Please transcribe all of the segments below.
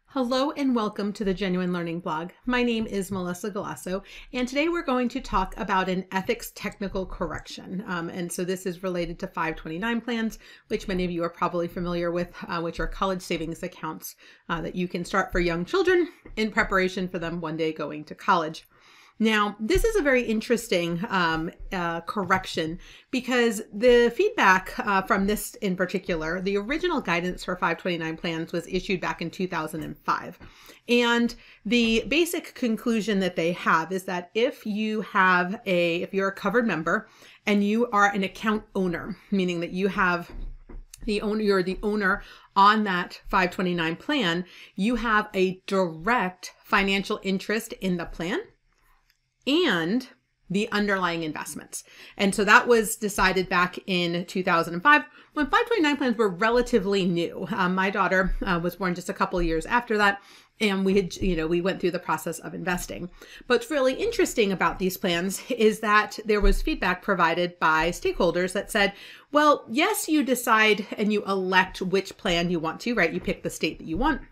Hello and welcome to the Genuine Learning Blog. My name is Melissa Galasso, and today we're going to talk about an ethics technical correction. And so this is related to 529 plans, which many of you are probably familiar with, which are college savings accounts that you can start for young children in preparation for them one day going to college. Now, this is a very interesting correction because the feedback from this in particular, the original guidance for 529 plans was issued back in 2005. And the basic conclusion that they have is that if you're a covered member and you are an account owner, meaning that you're the owner on that 529 plan, you have a direct financial interest in the plan and the underlying investments. And so that was decided back in 2005 when 529 plans were relatively new. My daughter was born just a couple of years after that, and we went through the process of investing. But what's really interesting about these plans is that there was feedback provided by stakeholders that said, well, yes, you decide and you elect which plan you want to, right? You pick the state that you want.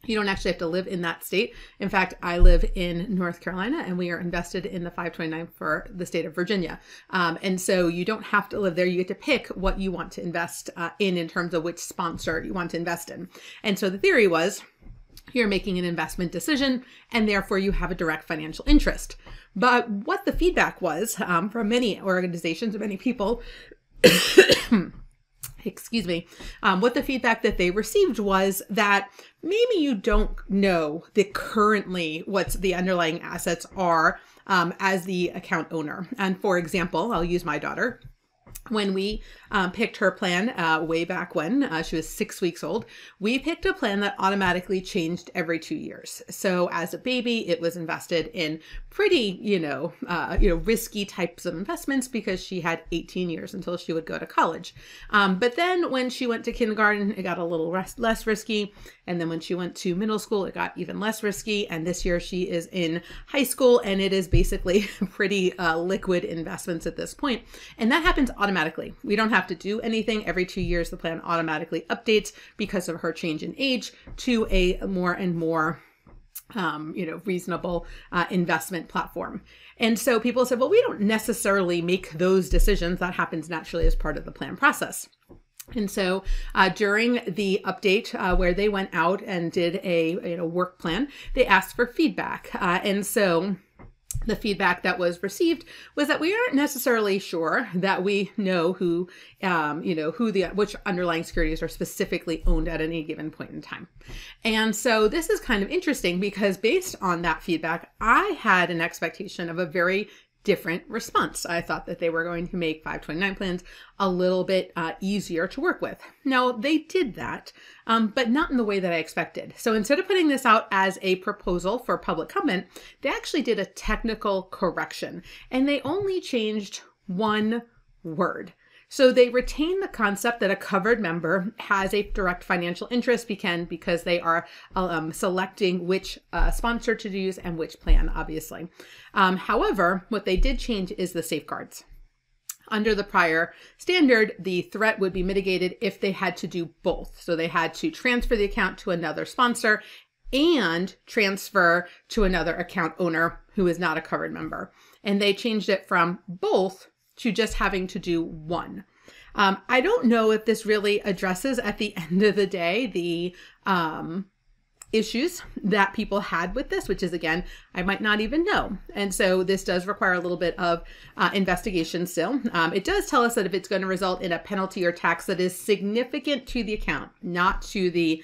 You don't actually have to live in that state. In fact, I live in North Carolina and we are invested in the 529 for the state of Virginia. And so you don't have to live there. You get to pick what you want to invest in terms of which sponsor you want to invest in. And so the theory was you're making an investment decision and therefore you have a direct financial interest. But what the feedback was from many organizations and many people what the feedback that they received was that maybe you don't know currently what the underlying assets are as the account owner. And for example, I'll use my daughter. When we picked her plan way back when she was 6 weeks old, we picked a plan that automatically changed every 2 years. So as a baby, it was invested in pretty, risky types of investments because she had 18 years until she would go to college. But then when she went to kindergarten, it got a little less risky. And then when she went to middle school, it got even less risky. And this year she is in high school and it is basically pretty liquid investments at this point. And that happens automatically. We don't have to do anything. Every 2 years, the plan automatically updates because of her change in age to a more and more reasonable investment platform. And so people said, well, we don't necessarily make those decisions. That happens naturally as part of the plan process. And so during the update where they went out and did a work plan, they asked for feedback. And so the feedback that was received was that we aren't necessarily sure that we know which underlying securities are specifically owned at any given point in time. And so this is kind of interesting because based on that feedback, I had an expectation of a very different response. I thought that they were going to make 529 plans a little bit easier to work with. Now, they did that, but not in the way that I expected. So instead of putting this out as a proposal for public comment, they actually did a technical correction, and they only changed one word. So they retain the concept that a covered member has a direct financial interest because they are selecting which sponsor to use and which plan, obviously. However, what they did change is the safeguards. Under the prior standard, the threat would be mitigated if they had to do both. So they had to transfer the account to another sponsor and transfer to another account owner who is not a covered member. And they changed it from both to just having to do one. I don't know if this really addresses at the end of the day the issues that people had with this, which is, again, I might not even know. And so this does require a little bit of investigation still. It does tell us that if it's going to result in a penalty or tax that is significant to the account, not to the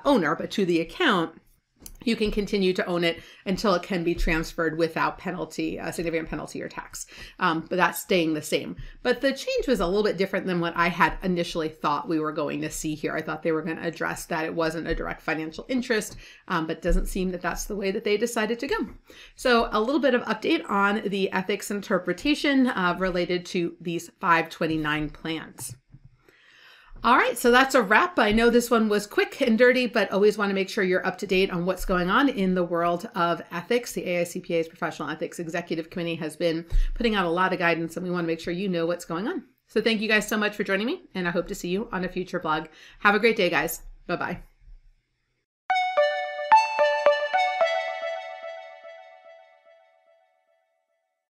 owner, but to the account, you can continue to own it until it can be transferred without penalty, a significant penalty or tax. But that's staying the same. But the change was a little bit different than what I had initially thought we were going to see here. I thought they were going to address that it wasn't a direct financial interest, but it doesn't seem that that's the way that they decided to go. So a little bit of update on the ethics interpretation related to these 529 plans. All right, so that's a wrap. I know this one was quick and dirty, but always want to make sure you're up to date on what's going on in the world of ethics. The AICPA's Professional Ethics Executive Committee has been putting out a lot of guidance, and we want to make sure you know what's going on. So thank you guys so much for joining me, and I hope to see you on a future blog. Have a great day, guys. Bye-bye.